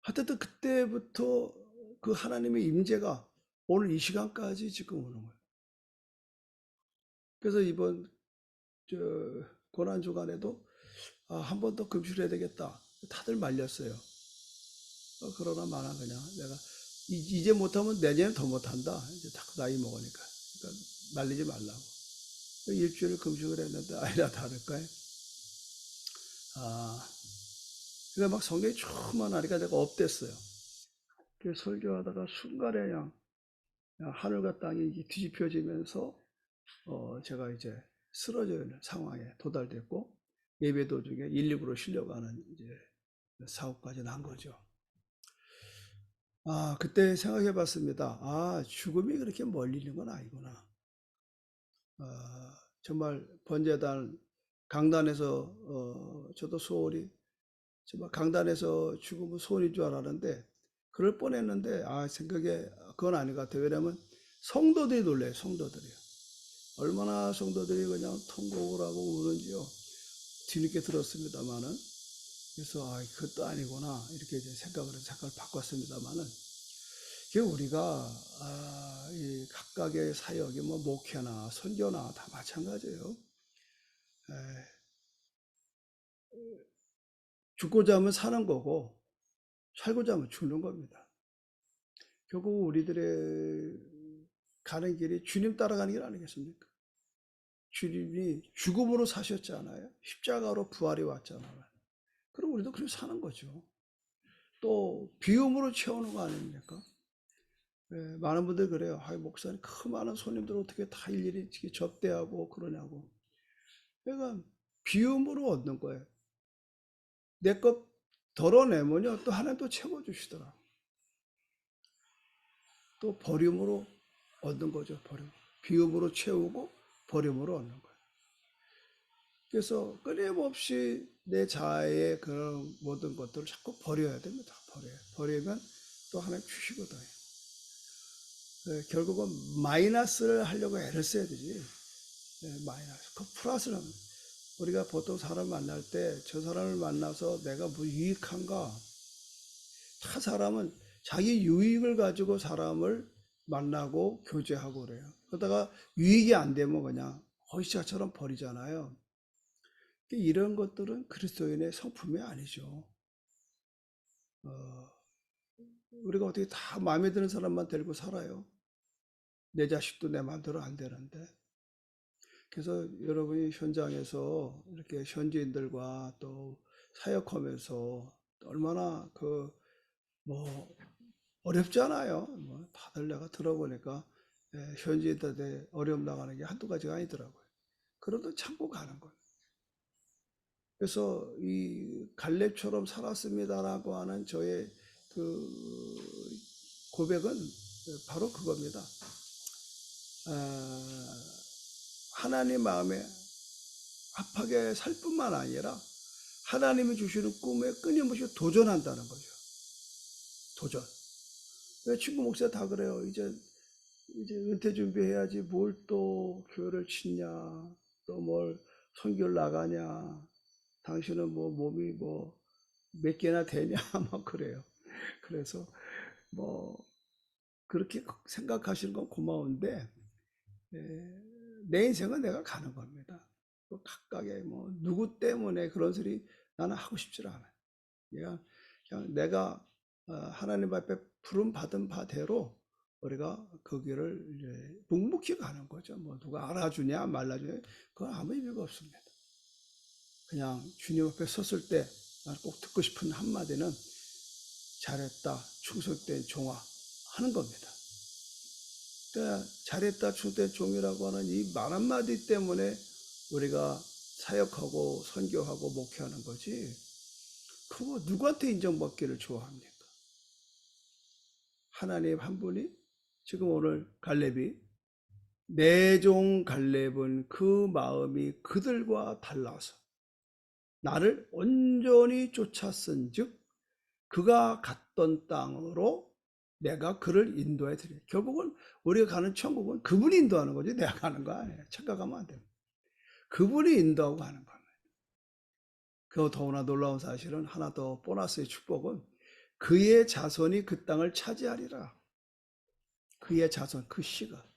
하여튼 그때부터 그 하나님의 임재가 오늘 이 시간까지 지금 오는 거예요. 그래서 이번 저 고난 주간에도 한 번 더 금식을 해야 되겠다. 다들 말렸어요. 그러나 마나 그냥 내가 이제 못하면 내년에 더 못한다. 이제 자꾸 나이 먹으니까. 그러니까 말리지 말라고. 일주일 금식을 했는데 아니나 다를까요? 그러니까 막 성경이 충만하니까 내가 업됐어요. 그래서 설교하다가 순간에 그냥 하늘과 땅이 뒤집혀지면서 제가 이제 쓰러지는 상황에 도달됐고 예배 도중에 119로 실려가는 이제 사고까지 난 거죠. 그때 생각해 봤습니다. 죽음이 그렇게 멀리 있는 건 아니구나. 정말 번제단 강단에서 저도 소홀히 정말 강단에서 죽으면 소원인 줄 알았는데 그럴 뻔했는데 생각에 그건 아닌 것 같아요. 왜냐하면 성도들이 놀래요. 성도들이요. 얼마나 성도들이 그냥 통곡을 하고 우는지요. 뒤늦게 들었습니다만은 그래서 그것도 아니구나 이렇게 이제 생각을 바꿨습니다만은 우리가 이 각각의 사역이 뭐 목회나 선교나 다 마찬가지예요. 죽고자 하면 사는 거고 살고자 하면 죽는 겁니다. 결국 우리들의 가는 길이 주님 따라가는 길 아니겠습니까? 주님이 죽음으로 사셨잖아요. 십자가로 부활이 왔잖아요. 그럼 우리도 그렇게 사는 거죠. 또 비움으로 채우는 거 아닙니까? 많은 분들 그래요. 목사님 그 많은 손님들 어떻게 다 일일이 접대하고 그러냐고. 그러니까 비움으로 얻는 거예요. 내 것 덜어내면요 또 하나님 또 채워주시더라. 또 버림으로 얻는 거죠. 비움으로 채우고 버림으로 얻는 거예요. 그래서 끊임없이 내 자아의 그런 모든 것들을 자꾸 버려야 됩니다. 버리면 또 하나님 주시거든요. 결국은 마이너스를 하려고 애를 써야 되지. 마이너스. 그 플러스를 하면 우리가 보통 사람 만날 때 저 사람을 만나서 내가 뭐 유익한가? 다 사람은 자기 유익을 가지고 사람을 만나고 교제하고 그래요. 그러다가 유익이 안 되면 그냥 허시자처럼 버리잖아요. 이런 것들은 그리스도인의 성품이 아니죠. 우리가 어떻게 다 마음에 드는 사람만 데리고 살아요. 내 자식도 내 마음대로 안 되는데. 그래서 여러분이 현장에서 이렇게 현지인들과 또 사역하면서 얼마나 어렵잖아요. 다들 내가 들어보니까 현지인들한테 어려움 나가는 게 한두 가지가 아니더라고요. 그래도 참고 가는 거예요. 그래서 이 갈렙처럼 살았습니다라고 하는 저의 그 고백은 바로 그겁니다. 하나님 마음에 합하게 살 뿐만 아니라 하나님이 주시는 꿈에 끊임없이 도전한다는 거죠. 도전. 친구 목사 다 그래요. 이제 은퇴 준비해야지 뭘 또 교회를 짓냐, 또 뭘 선교를 나가냐, 당신은 뭐 몸이 뭐 몇 개나 되냐 막 그래요. 그래서 뭐 그렇게 생각하시는 건 고마운데 내 인생은 내가 가는 겁니다. 또 각각의 뭐 누구 때문에 그런 소리 나는 하고 싶지 않아요. 그냥 내가 하나님 앞에 부름 받은 바대로 우리가 그 길을 이제 묵묵히 가는 거죠. 뭐 누가 알아주냐 말라주냐 그건 아무 의미가 없습니다. 그냥 주님 앞에 섰을 때 꼭 듣고 싶은 한마디는 잘했다 충성된 종아 하는 겁니다. 그러니까 잘했다 충성된 종이라고 하는 이 말 한마디 때문에 우리가 사역하고 선교하고 목회하는 거지 그거 누구한테 인정받기를 좋아합니까? 하나님 한 분이 지금 오늘 갈렙이 내 종 갈렙은 그 마음이 그들과 달라서 나를 온전히 쫓았은즉 그가 갔던 땅으로 내가 그를 인도해 드려. 결국은 우리가 가는 천국은 그분이 인도하는 거지 내가 가는 거 아니에요. 착각하면 안 됩니다. 그분이 인도하고 가는 겁니다. 그 더구나 놀라운 사실은 하나 더 보너스의 축복은 그의 자손이 그 땅을 차지하리라. 그의 자손, 그 씨가.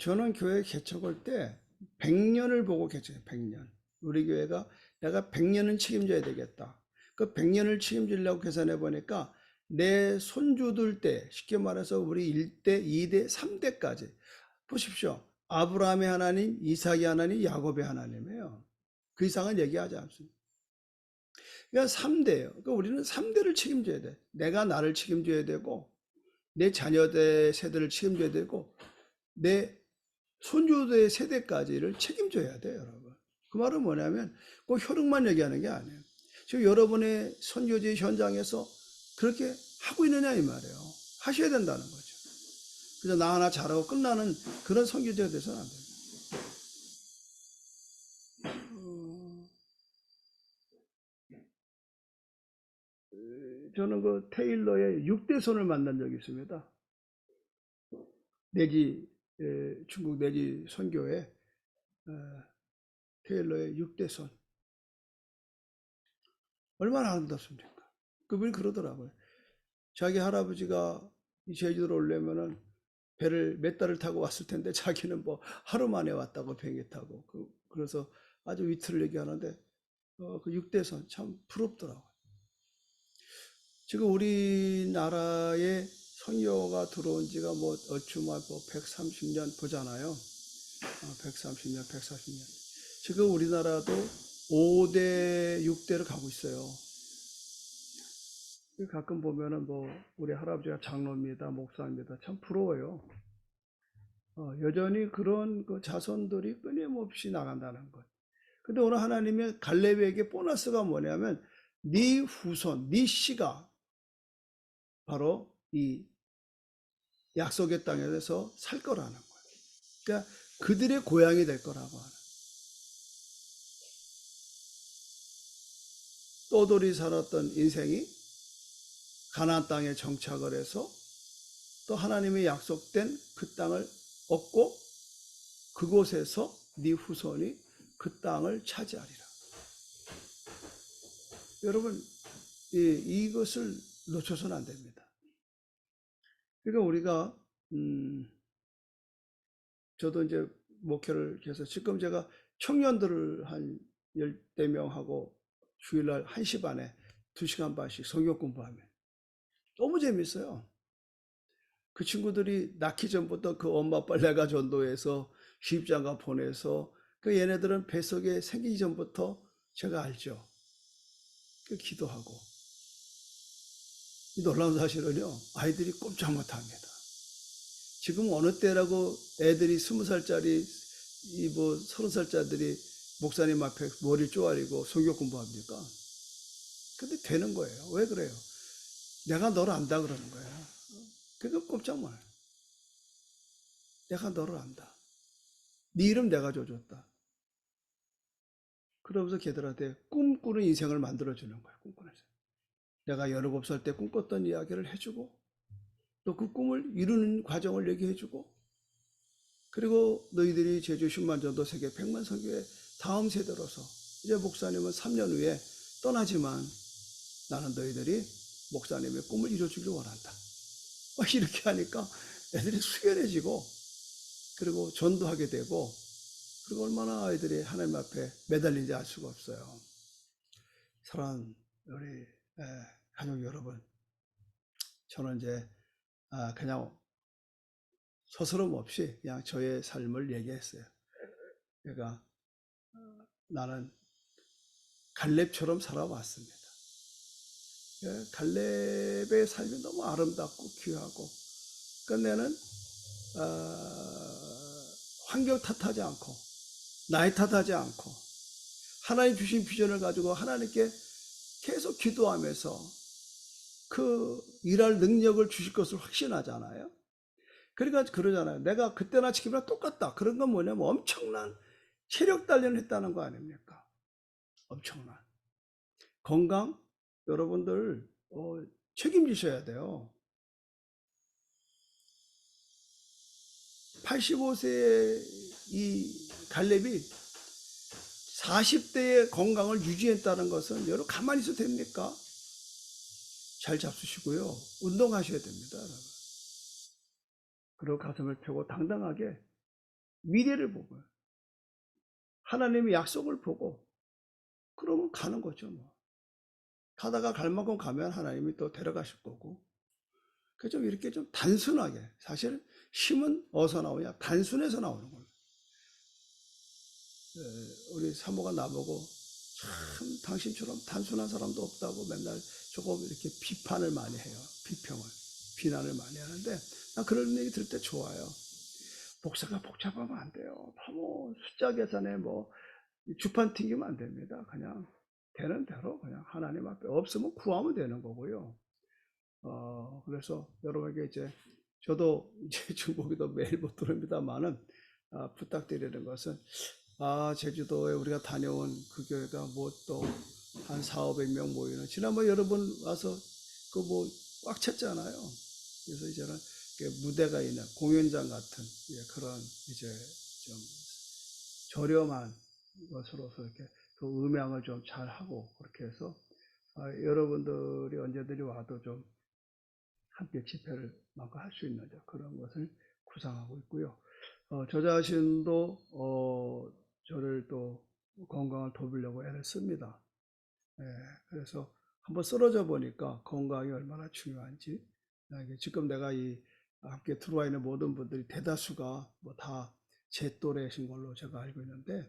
저는 교회 개척할 때 100년을 보고 개척해요. 100년. 우리 교회가 내가 100년은 책임져야 되겠다. 그 100년을 책임지려고 계산해 보니까 내 손주들 때, 쉽게 말해서 우리 1대, 2대, 3대까지 보십시오. 아브라함의 하나님, 이삭의 하나님, 야곱의 하나님이에요. 그 이상은 얘기하지 않습니다. 그러니까 3대예요. 그러니까 우리는 3대를 책임져야 돼. 내가 나를 책임져야 되고, 내 자녀의 세대를 책임져야 되고, 내 손주들의 세대까지를 책임져야 돼요, 여러분. 그 말은 뭐냐면 꼭 혈육만 얘기하는 게 아니에요. 지금 여러분의 선교지 현장에서 그렇게 하고 있느냐 이 말이에요. 하셔야 된다는 거죠. 그래서 나 하나 잘하고 끝나는 그런 선교지가 돼서는 안 됩니다. 저는 그 테일러의 6대손을 만난 적이 있습니다. 내지 중국 내지 선교회 테일러의 6대손. 얼마나 아름답습니까? 그분이 그러더라고요. 자기 할아버지가 이 제주도로 오려면은 배를 몇 달을 타고 왔을 텐데 자기는 뭐 하루 만에 왔다고 비행기 타고 그래서 아주 위트를 얘기하는데 그 6대선 참 부럽더라고요. 지금 우리나라에 선교가 들어온 지가 뭐 얼추 뭐 130년 보잖아요. 130년, 140년. 지금 우리나라도 5대, 6대를 가고 있어요. 가끔 보면은 뭐 우리 할아버지가 장로입니다, 목사입니다. 참 부러워요. 여전히 그런 그 자손들이 끊임없이 나간다는 것. 근데 오늘 하나님의 갈렙에게 보너스가 뭐냐면 네 후손, 네 씨가 바로 이 약속의 땅에서 살 거라는 거예요. 그러니까 그들의 고향이 될 거라고 하는. 떠돌이 살았던 인생이 가나안 땅에 정착을 해서 또 하나님의 약속된 그 땅을 얻고 그곳에서 네 후손이 그 땅을 차지하리라. 여러분 이것을 놓쳐서는 안 됩니다. 그러니까 우리가 저도 이제 목회를 해서 지금 제가 청년들을 한 10대명하고 주일날 1시 반에 2시간 반씩 성경 공부하면 너무 재밌어요. 그 친구들이 낳기 전부터 그 엄마 아빠를 내가 전도해서 시집장가 보내서 그 얘네들은 뱃속에 생기기 전부터 제가 알죠. 그 기도하고. 이 놀라운 사실은요, 아이들이 꼼짝 못합니다. 지금 어느 때라고 애들이 20살짜리, 뭐 30살짜리들이 목사님 앞에 머리를 쪼아리고 성경 공부합니까? 근데 되는 거예요. 왜 그래요? 내가 너를 안다 그러는 거야. 그거 꼼짝 말. 내가 너를 안다. 네 이름 내가 줘줬다. 그러면서 걔들한테 꿈꾸는 인생을 만들어주는 거야. 꿈꾸는 인생. 내가 17살 때 꿈꿨던 이야기를 해주고 또 그 꿈을 이루는 과정을 얘기해주고 그리고 너희들이 제주 10만 전도 세계 100만 선교회 다음 세대로서 이제 목사님은 3년 후에 떠나지만 나는 너희들이 목사님의 꿈을 이뤄주길 원한다. 이렇게 하니까 애들이 수연해지고 그리고 전도하게 되고 그리고 얼마나 아이들이 하나님 앞에 매달린지 알 수가 없어요. 사랑하는 우리 가족 여러분, 저는 이제 그냥 서스럼 없이 그냥 저의 삶을 얘기했어요. 그러니까 나는 갈렙처럼 살아왔습니다. 갈렙의 삶이 너무 아름답고 귀하고 끝내는 환경 탓하지 않고 나이 탓하지 않고 하나님 주신 비전을 가지고 하나님께 계속 기도하면서 그 일할 능력을 주실 것을 확신하잖아요. 그러니까 그러잖아요. 내가 그때나 지금이나 똑같다. 그런 건 뭐냐면 엄청난 체력 단련을 했다는 거 아닙니까? 엄청난 건강 여러분들 책임지셔야 돼요. 85세의 이 갈렙이 40대의 건강을 유지했다는 것은 여러분 가만히 있어도 됩니까? 잘 잡수시고요. 운동하셔야 됩니다. 여러분. 그리고 가슴을 펴고 당당하게 미래를 보고 하나님의 약속을 보고 그러면 가는 거죠. 뭐. 가다가 갈 만큼 가면 하나님이 또 데려가실 거고. 그 좀 이렇게 좀 단순하게 사실 힘은 어디서 나오냐? 단순해서 나오는 거예요. 우리 사모가 나보고 참 당신처럼 단순한 사람도 없다고 맨날 조금 이렇게 비판을 많이 해요. 비난을 많이 하는데 나 그런 얘기 들을 때 좋아요. 목사가 복잡하면 안 돼요. 뭐 숫자 계산에 뭐 주판 튕기면 안 됩니다. 그냥 되는 대로 그냥 하나님 앞에 없으면 구하면 되는 거고요. 그래서 여러분에게 이제 저도 이제 중보기도 매일 못 들읍니다만은 부탁드리는 것은 제주도에 우리가 다녀온 그 교회가 뭐 또 한 400~500명 모이는 지난번 여러분 와서 그 뭐 꽉 찼잖아요. 그래서 이제는 무대가 있는 공연장 같은 그런 이제 좀 저렴한 것으로서 이렇게 그 음향을 좀 잘 하고 그렇게 해서 여러분들이 언제든지 와도 좀 함께 집회를 마음껏 할 수 있는 그런 것을 구상하고 있고요. 저 자신도 저를 또 건강을 돕으려고 애를 씁니다. 그래서 한번 쓰러져 보니까 건강이 얼마나 중요한지 지금 내가 이 함께 들어와 있는 모든 분들이 대다수가 뭐 다 제 또래이신 걸로 제가 알고 있는데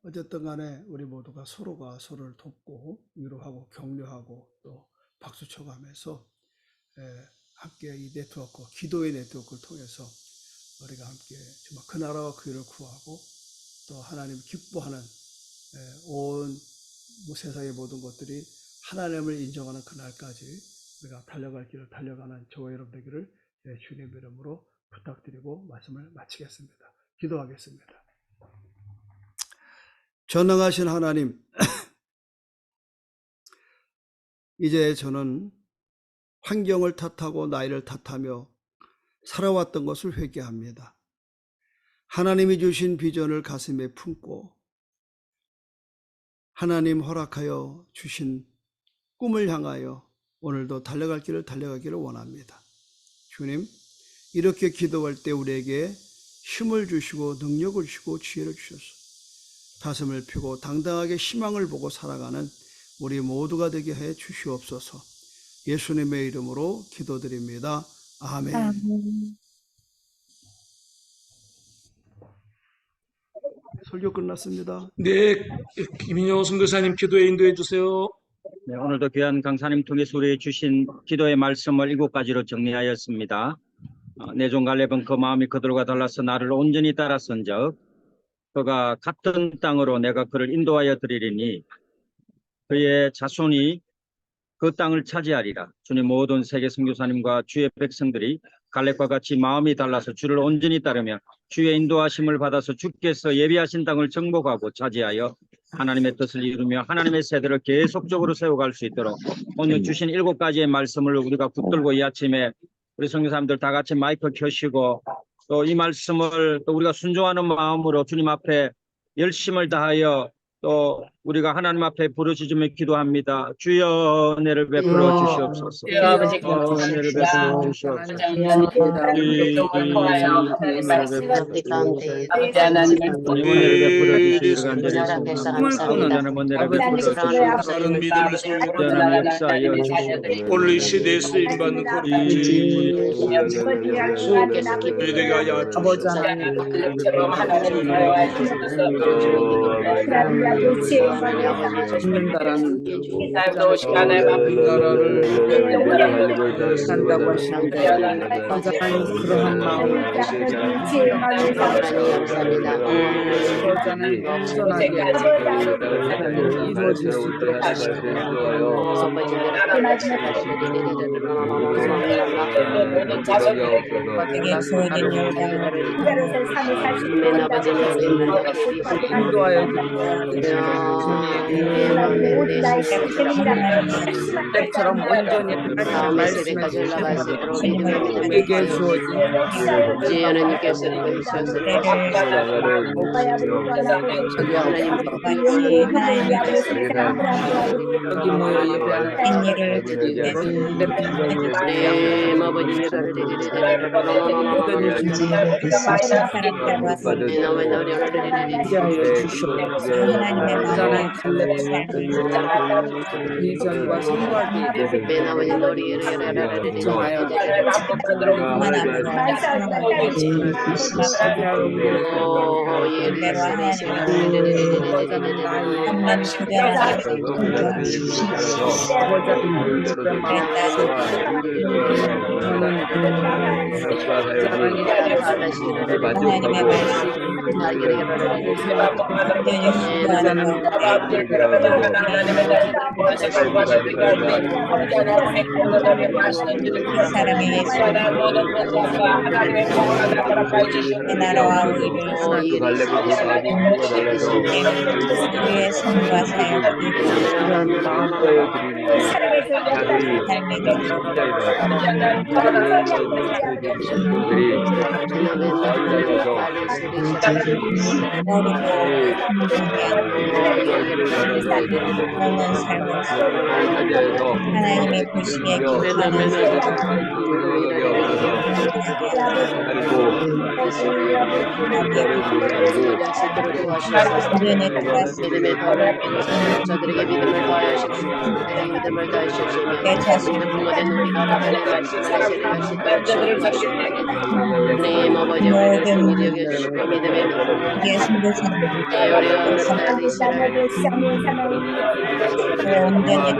어쨌든 간에 우리 모두가 서로가 서로를 돕고 위로하고 격려하고 또 박수 쳐가면서 함께 이 네트워크, 기도의 네트워크를 통해서 우리가 함께 정말 그 나라와 그 일을 구하고 또 하나님 기뻐하는 온 세상의 모든 것들이 하나님을 인정하는 그날까지 우리가 달려갈 길을 달려가는 저와 여러분 되기를 주님 이름으로 부탁드리고 말씀을 마치겠습니다. 기도하겠습니다. 전능하신 하나님, 이제 저는 환경을 탓하고 나이를 탓하며 살아왔던 것을 회개합니다. 하나님이 주신 비전을 가슴에 품고 하나님 허락하여 주신 꿈을 향하여 오늘도 달려갈 길을 달려가기를 원합니다. 주님, 이렇게 기도할 때 우리에게 힘을 주시고 능력을 주시고 지혜를 주셔서 가슴을 펴고 당당하게 희망을 보고 살아가는 우리 모두가 되게 해 주시옵소서. 예수님의 이름으로 기도드립니다. 아멘. 설교 끝났습니다. 네, 김인영 선교사님 기도에 인도해 주세요. 네, 오늘도 귀한 강사님 통해서 우리에게 주신 기도의 말씀을 7가지로 정리하였습니다. 내 종 갈렙은 그 마음이 그들과 달라서 나를 온전히 따랐은즉 그가 같은 땅으로 내가 그를 인도하여 드리리니 그의 자손이 그 땅을 차지하리라. 주님, 모든 세계 선교사님과 주의 백성들이 갈렙과 같이 마음이 달라서 주를 온전히 따르며 주의 인도하심을 받아서 주께서 예비하신 땅을 정복하고 차지하여 하나님의 뜻을 이루며 하나님의 세대를 계속적으로 세워갈 수 있도록 오늘 주신 7가지의 말씀을 우리가 붙들고 이 아침에 우리 선교사님들 다 같이 마이크 켜시고 또 이 말씀을 또 우리가 순종하는 마음으로 주님 앞에 열심을 다하여 또 우리가 하나님 앞에 부르짖으며 기도합니다. 주여 은혜를 베풀어 주시옵소서. 주여 아버지 은혜를 베풀어 주시옵소서. 아버지 하나님을 은혜를 베풀어 주시옵소서. 다른 믿음을 역사하여 주시옵소서. 오늘 이 시대에 쓰임받는 우리 되게 하여 아버지 하나님처럼 하나님을 죽는다라는 삶도 시간을 나라를 산다고 하시는데 하나님 그러한 마음을 여자는 온전하게 이루어질 수 있도록 하시고 모든 자손들에게 인도하여 때처럼 온전히 하나님의 말씀을 우리에게 주어진 하나님께서 주셔서 여기 모여 예배하는 비전과 생각이 정하여 하나님의 보시기에 기뻐하는 저들에게 믿음을 더하시고 믿음을 더하시고 내 자신을 하나님 아버지 우리를 여겨주시고 믿음의 우리의 승부사는 어려운 날이 온전히